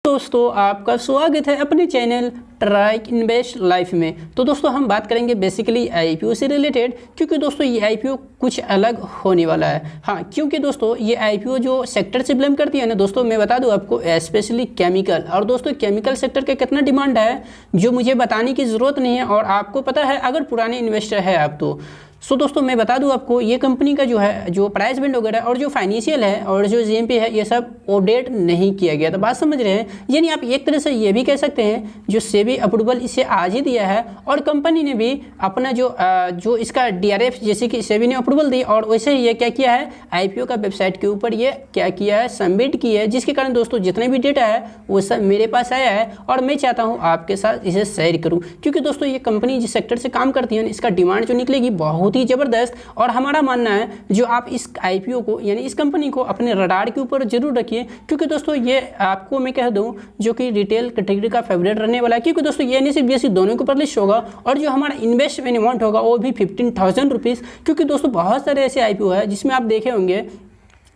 दोस्तों आपका स्वागत है अपने चैनल ट्राई इन्वेस्ट लाइफ में। तो दोस्तों हम बात करेंगे बेसिकली आईपीओ से रिलेटेड, क्योंकि दोस्तों ये आईपीओ कुछ अलग होने वाला है। हाँ, क्योंकि दोस्तों ये आईपीओ जो सेक्टर से बिलोंग करती है ना दोस्तों, मैं बता दूं आपको स्पेशली केमिकल। और दोस्तों केमिकल सेक्टर का कितना डिमांड है जो मुझे बताने की ज़रूरत नहीं है, और आपको पता है अगर पुराने इन्वेस्टर है आप तो। सो दोस्तों मैं बता दूं आपको ये कंपनी का जो प्राइस बैंड वगैरह और जो फाइनेंशियल है और जो जीएमपी है ये सब अपडेट नहीं किया गया। तो बात समझ रहे हैं, यानी आप एक तरह से ये भी कह सकते हैं जो सेबी अप्रूवल इसे आज ही दिया है, और कंपनी ने भी अपना जो इसका डीआरएफ जैसे कि सेबी ने अप्रूवल दी, और वैसे ही ये क्या किया है आईपीओ का वेबसाइट के ऊपर ये क्या किया है सबमिट किया है, जिसके कारण दोस्तों जितने भी डेटा है वो सब मेरे पास आया है और मैं चाहता हूँ आपके साथ इसे शेयर करूँ। क्योंकि दोस्तों ये कंपनी जिस सेक्टर से काम करती है इसका डिमांड जो निकलेगी बहुत ही ज़बरदस्त। और हमारा मानना है जो आप इस आईपीओ को यानी इस कंपनी को अपने रडार के ऊपर जरूर रखिए, क्योंकि दोस्तों ये आपको मैं कह दूं जो कि रिटेल कैटेगरी का फेवरेट रहने वाला है। क्योंकि दोस्तों ये एनएससी बीएससी दोनों के ऊपर लिस्ट होगा, और जो हमारा इन्वेस्टमेंट अमाउंट होगा वो भी 15,000 रुपीज़। क्योंकि दोस्तों बहुत सारे ऐसे आईपीओ है जिसमें आप देखे होंगे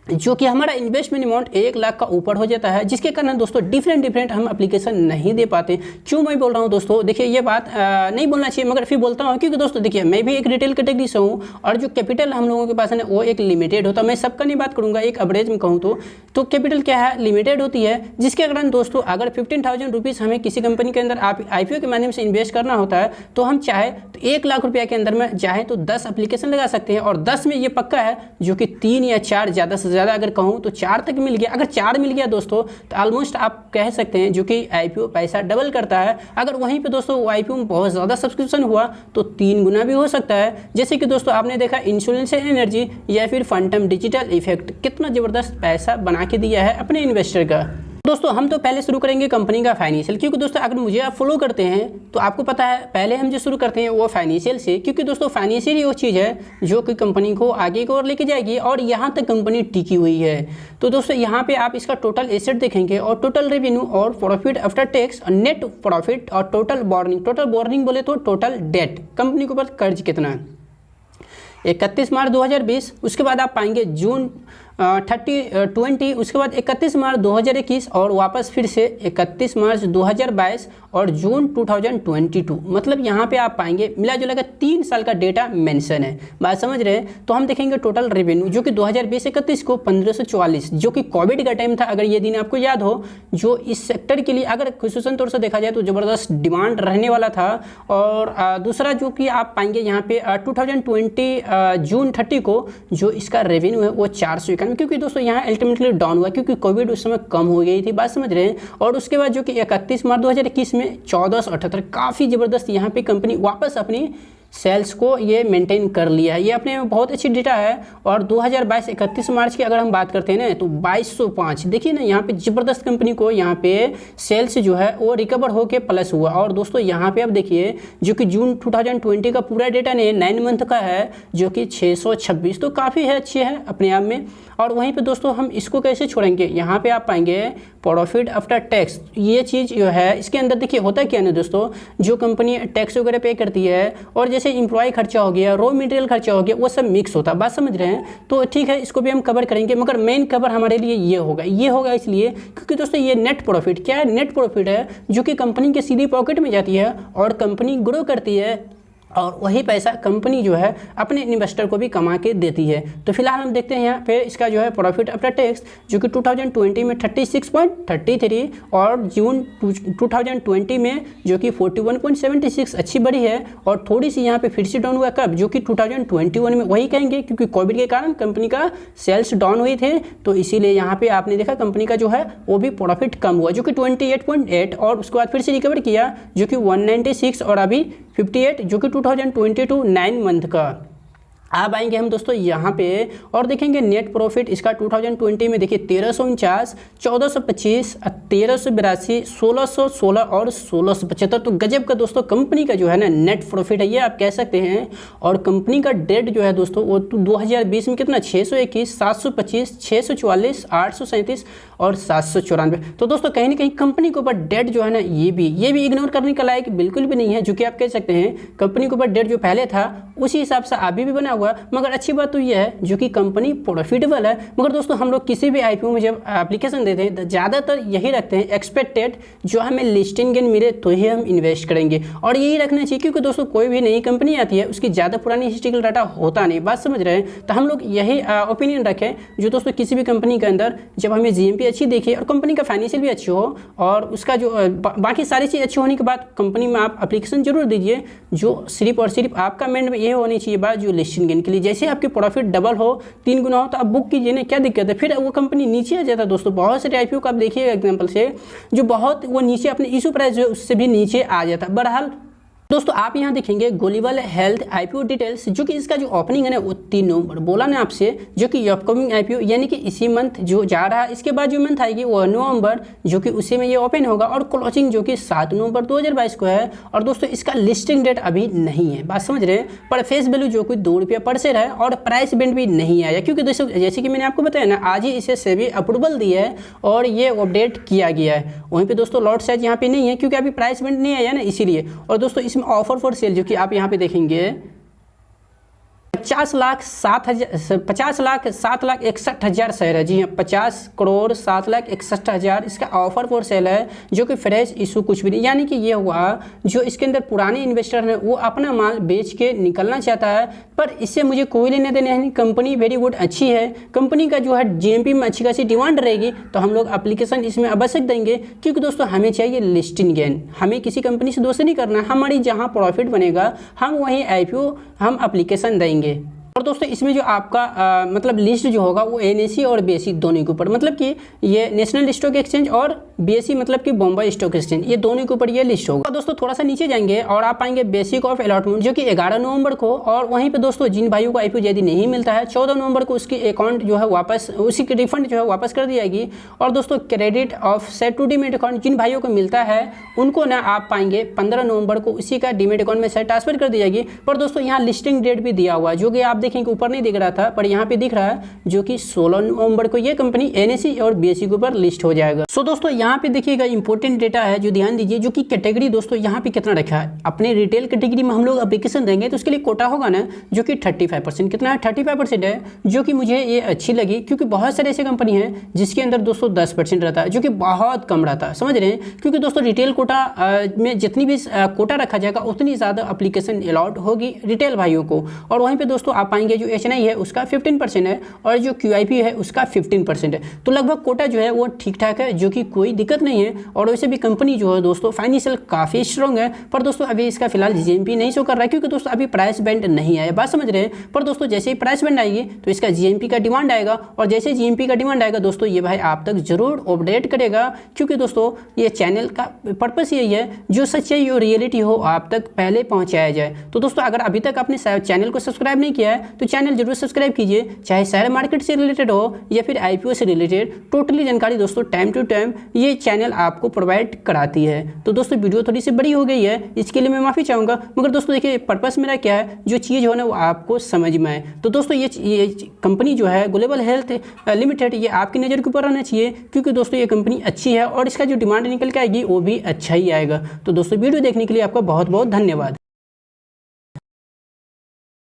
जो कि हमारा इन्वेस्टमेंट अमाउंट 1 लाख का ऊपर हो जाता है, जिसके कारण दोस्तों डिफरेंट हम एप्लीकेशन नहीं दे पाते। क्यों मैं बोल रहा हूँ दोस्तों, देखिए ये बात नहीं बोलना चाहिए मगर फिर बोलता हूँ, क्योंकि दोस्तों देखिए मैं भी एक रिटेल कैटेगरी से हूँ, और जो कैपिटल हम लोगों के पास है ना वो एक लिमिटेड होता है। मैं सबका नहीं बात करूँगा, एक एवरेज में कहूँ तो कैपिटल क्या है लिमिटेड होती है, जिसके कारण दोस्तों अगर 15,000 रुपीज़ हमें किसी कंपनी के अंदर आप आईपीओ के माध्यम से इन्वेस्ट करना होता है, तो हम चाहे तो 1 लाख रुपये के अंदर में चाहे तो 10 एप्लीकेशन लगा सकते हैं, और 10 में ये पक्का है जो कि 3 या 4 ज़्यादा से ज़्यादा अगर कहूँ तो 4 तक मिल गया। अगर 4 मिल गया दोस्तों तो ऑलमोस्ट आप कह सकते हैं जो कि आईपीओ पैसा डबल करता है। अगर वहीं पे दोस्तों वो आईपीओ में बहुत ज़्यादा सब्सक्रिप्शन हुआ तो 3 गुना भी हो सकता है। जैसे कि दोस्तों आपने देखा इंश्योरेंस एनर्जी या फिर फंटम डिजिटल इफेक्ट कितना ज़बरदस्त पैसा बना के दिया है अपने इन्वेस्टर का। दोस्तों हम तो पहले शुरू करेंगे कंपनी का फाइनेंशियल, क्योंकि दोस्तों अगर मुझे आप फॉलो करते हैं तो आपको पता है पहले हम जो शुरू करते हैं वो फाइनेंशियल से, क्योंकि दोस्तों फाइनेंशियल ही वो चीज़ है जो कि कंपनी को आगे की ओर लेके जाएगी और यहाँ तक कंपनी टिकी हुई है। तो दोस्तों यहाँ पे आप इसका टोटल एसेट देखेंगे और टोटल रेवेन्यू और प्रॉफिट आफ्टर टैक्स और नेट प्रॉफिट और टोटल बोर्निंग बोले तो टोटल डेट, कंपनी के ऊपर कर्ज कितना है 31 मार्च 2020। उसके बाद आप पाएंगे जून 20, उसके बाद 31 मार्च 2021, और वापस फिर से 31 मार्च 2022 और जून 2022। मतलब यहाँ पे आप पाएंगे मिला जुला कर 3 साल का डेटा मेंशन है। बात समझ रहे हैं। तो हम देखेंगे टोटल रेवेन्यू जो कि 2020-21 को 1544, जो कि कोविड का टाइम था। अगर ये दिन आपको याद हो, जो इस सेक्टर के लिए अगर खुसूसन तौर से देखा जाए तो ज़बरदस्त डिमांड रहने वाला था। और दूसरा जो कि आप पाएंगे यहाँ पे 2020 जून 30 को जो इसका रेवेन्यू है वो 451, क्योंकि दोस्तों यहाँ अल्टीमेटली डाउन हुआ क्योंकि कोविड उस समय कम हो गई थी। बात समझ रहे हैं। और उसके बाद जो कि 31 मार्च 2021 में 1478, काफ़ी ज़बरदस्त यहाँ पे कंपनी वापस अपनी सेल्स को ये मेंटेन कर लिया है। ये अपने में बहुत अच्छी डेटा है। और 2022 31 मार्च की अगर हम बात करते हैं ना तो 2205, देखिए ना यहाँ पे ज़बरदस्त कंपनी को यहाँ पे सेल्स जो है वो रिकवर होके प्लस हुआ। और दोस्तों यहाँ पे अब देखिए जो कि जून 2020 का पूरा डेटा नहीं 9 मंथ का है जो कि 626, तो काफ़ी है, अच्छी है अपने आप में। और वहीं पे दोस्तों हम इसको कैसे छोड़ेंगे, यहाँ पे आप पाएंगे प्रॉफिट आफ्टर टैक्स। ये चीज़ जो है इसके अंदर देखिए होता क्या है ना दोस्तों, जो कंपनी टैक्स वगैरह पे करती है और जैसे इंप्लॉय खर्चा हो गया, रॉ मटेरियल खर्चा हो गया, वो सब मिक्स होता है। बात समझ रहे हैं। तो ठीक है, इसको भी हम कवर करेंगे, मगर मेन कवर हमारे लिए ये होगा इसलिए क्योंकि दोस्तों ये नेट प्रॉफिट क्या है, नेट प्रॉफिट है जो कि कंपनी के सीधी पॉकेट में जाती है और कंपनी ग्रो करती है, और वही पैसा कंपनी जो है अपने इन्वेस्टर को भी कमा के देती है। तो फिलहाल हम देखते हैं यहाँ पे इसका जो है प्रॉफिट आफ्टर टैक्स जो कि 2020 में 36.33 और जून 2020 में जो कि 41.76, अच्छी बड़ी है। और थोड़ी सी यहाँ पे फिर से डाउन हुआ कब, जो कि 2021 में, वही कहेंगे क्योंकि कोविड के कारण कंपनी का सेल्स डाउन हुए थे, तो इसीलिए यहाँ पे आपने देखा कंपनी का जो है वो भी प्रॉफिट कम हुआ जो कि 28.8, और उसके बाद फिर से रिकवर किया जो कि 196 और अभी 58 जो कि 2022 9 मंथ का। अब आएंगे हम दोस्तों यहाँ पे और देखेंगे नेट प्रॉफिट इसका 2020 में देखिए 1349, 1425, 1382, 1616 और 1675। तो गजब का दोस्तों कंपनी का जो है ना नेट प्रॉफिट है, ये आप कह सकते हैं। और कंपनी का डेट जो है दोस्तों वो 2020 में कितना 621, 725, 644, 837 और 794। तो दोस्तों कहीं ना कहीं कंपनी के ऊपर डेट जो है ना ये भी इग्नोर करने का लायक बिल्कुल भी नहीं है, जो कि आप कह सकते हैं कंपनी के ऊपर डेट जो पहले था उसी हिसाब से अभी भी बना हुआ होगा, मगर अच्छी बात तो यह है जो कि कंपनी प्रॉफिटेबल है। मगर दोस्तों हम लोग किसी भी आईपीओ में जब एप्लीकेशन देते हैं तो ज़्यादातर यही रखते हैं एक्सपेक्टेड जो हमें लिस्टिंग गेन मिले तो ही हम इन्वेस्ट करेंगे, और यही रखना चाहिए क्योंकि दोस्तों कोई भी नई कंपनी आती है उसकी ज़्यादा पुरानी हिस्ट्रिकल डाटा होता नहीं, बात समझ रहे हैं। तो हम लोग यही ओपिनियन रखें जो दोस्तों किसी भी कंपनी के अंदर जब हमें जीएमपी अच्छी देखिए और कंपनी का फाइनेंशियल भी अच्छी हो और उसका जो बाकी सारी चीज़ अच्छी होने के बाद कंपनी में आप एप्लीकेशन जरूर दीजिए, जो सिर्फ और सिर्फ आपका माइंड में ये होनी चाहिए बात जो लिस्टिंग गेन के लिए। जैसे आपकी प्रॉफिट डबल हो 3 गुना हो तो आप बुक कीजिए ना, क्या दिक्कत है, फिर वो कंपनी नीचे आ जाता है। दोस्तों बहुत सारे आईपीओ को आप देखिएगा एग्जांपल से जो बहुत वो नीचे अपने इशू प्राइस जो है उससे भी नीचे आ जाता है। बहरहाल दोस्तों आप यहाँ देखेंगे ग्लोबल हेल्थ आईपीओ डिटेल्स, जो कि इसका जो ओपनिंग है ना वो 3 नवंबर बोला ना आपसे, जो कि अपकमिंग आईपीओ यानी कि इसी मंथ जो जा रहा है, इसके बाद जो मंथ आएगी वो नवंबर, जो कि उसी में ये ओपन होगा, और क्लोजिंग जो कि 7 नवंबर 2022 को है। और दोस्तों इसका लिस्टिंग डेट अभी नहीं है, बात समझ रहे हैं। पर फेस वैल्यू जो कि 2 रुपये पर शेयर है और प्राइस बैंड भी नहीं आया, क्योंकि दोस्तों जैसे कि मैंने आपको बताया ना आज ही इसे सेबी अप्रूवल दिया है और ये अपडेट किया गया है। वहीं पर दोस्तों लॉट साइज यहाँ पे नहीं है क्योंकि अभी प्राइस बैंड नहीं आया ना, इसीलिए। और दोस्तों इसमें ऑफर फॉर सेल जो कि आप यहाँ पे देखेंगे 50,07,61,000 शेयर है। जी हाँ 50,07,61,000 इसका ऑफर फॉर सेल है, जो कि फ्रेश इशू कुछ भी नहीं, यानी कि ये हुआ जो इसके अंदर पुराने इन्वेस्टर हैं वो अपना माल बेच के निकलना चाहता है, पर इससे मुझे कोई लेने देने नहीं। कंपनी वेरी गुड अच्छी है, कंपनी का जो है जीएमपी में अच्छी खासी डिमांड रहेगी तो हम लोग एप्लीकेशन इसमें अवश्य देंगे, क्योंकि दोस्तों हमें चाहिए लिस्टिंग गेन, हमें किसी कंपनी से दोस्ती नहीं करना, हमारी जहाँ प्रॉफिट बनेगा हम वहीं आईपीओ हम एप्लीकेशन देंगे। और दोस्तों इसमें जो आपका मतलब लिस्ट जो होगा वो एनएसई और बीएसई दोनों के ऊपर, मतलब कि ये नेशनल स्टॉक एक्सचेंज और बीएसई मतलब कि बॉम्बे स्टॉक एक्सचेंज, ये दोनों के ऊपर ये लिस्ट होगा। दोस्तों थोड़ा सा नीचे जाएंगे और आप पाएंगे बेसिक ऑफ अलॉटमेंट जो कि 11 नवंबर को, और वहीं पे दोस्तों जिन भाइयों को आईपीओ यदि नहीं मिलता है 14 नवंबर को उसकी अकाउंट जो है वापस उसी की रिफंड जो है वापस कर दी जाएगी। और दोस्तों credit of set to demat account जिन भाइयों को मिलता है उनको ना आप पाएंगे 15 नवंबर को उसी का डीमेट अकाउंट में से ट्रांसफर कर दी जाएगी। पर दोस्तों यहाँ लिस्टिंग डेट भी दिया हुआ है जो कि आप देखेंगे ऊपर नहीं दिख रहा था, पर यहाँ पे दिख रहा है जो कि 16 नवंबर को ये कंपनी एनएसई और बीएसई के ऊपर लिस्ट हो जाएगा। सो दोस्तों यहाँ पे देखिएगा इंपॉर्टेंट डेटा है जो ध्यान दीजिए, जो कि कैटेगरी दोस्तों यहाँ पे कितना रखा है। अपने रिटेल कैटेगरी में हम लोग एप्लीकेशन देंगे तो उसके लिए कोटा होगा ना, जो कि 35%, कितना है 35% है, जो कि मुझे ये अच्छी लगी क्योंकि बहुत सारे ऐसे कंपनी है जिसके अंदर दोस्तों 10% रहता है, जो कि बहुत कम रहता है, समझ रहे हैं। क्योंकि दोस्तों रिटेल कोटा में जितनी भी कोटा रखा जाएगा उतनी ज़्यादा एप्लीकेशन अलॉट होगी रिटेल भाइयों को। और वहीं पर दोस्तों आप पाएंगे जो एचएनआई है उसका 15% है और जो क्यूआईपी है उसका 15% है, तो लगभग कोटा जो है वो ठीक ठाक है, जो कि कोई दिक्कत नहीं है। और वैसे भी कंपनी जो है दोस्तों फाइनेंशियल काफ़ी स्ट्रॉन्ग है, पर दोस्तों अभी इसका फिलहाल जीएमपी नहीं शो कर रहा है क्योंकि दोस्तों अभी प्राइस बैंड नहीं आया, बात समझ रहे हैं। पर दोस्तों जैसे ही प्राइस बैंड आएगी तो इसका जीएमपी का डिमांड आएगा, और जैसे जीएमपी का डिमांड आएगा दोस्तों ये भाई आप तक जरूर अपडेट करेगा, क्योंकि दोस्तों ये चैनल का पर्पस यही है जो सच्चाई और रियलिटी हो आप तक पहले पहुँचाया जाए। तो दोस्तों अगर अभी तक आपने चैनल को सब्सक्राइब नहीं किया है तो चैनल जरूर सब्सक्राइब कीजिए, चाहे शेयर मार्केट से रिलेटेड हो या फिर आईपीओ से रिलेटेड, टोटली जानकारी दोस्तों टाइम टू टाइम ये चैनल आपको प्रोवाइड कराती है। तो दोस्तों वीडियो थोड़ी सी बड़ी हो गई है, इसके लिए मैं माफ़ी चाहूँगा, मगर दोस्तों देखिए पर्पस मेरा क्या है, जो चीज़ हो ना वो आपको समझ में आए। तो दोस्तों ये कंपनी जो है ग्लोबल हेल्थ लिमिटेड ये आपकी नज़र के ऊपर रहना चाहिए, क्योंकि दोस्तों ये कंपनी अच्छी है और इसका जो डिमांड निकल के आएगी वो भी अच्छा ही आएगा। तो दोस्तों वीडियो देखने के लिए आपका बहुत बहुत धन्यवाद।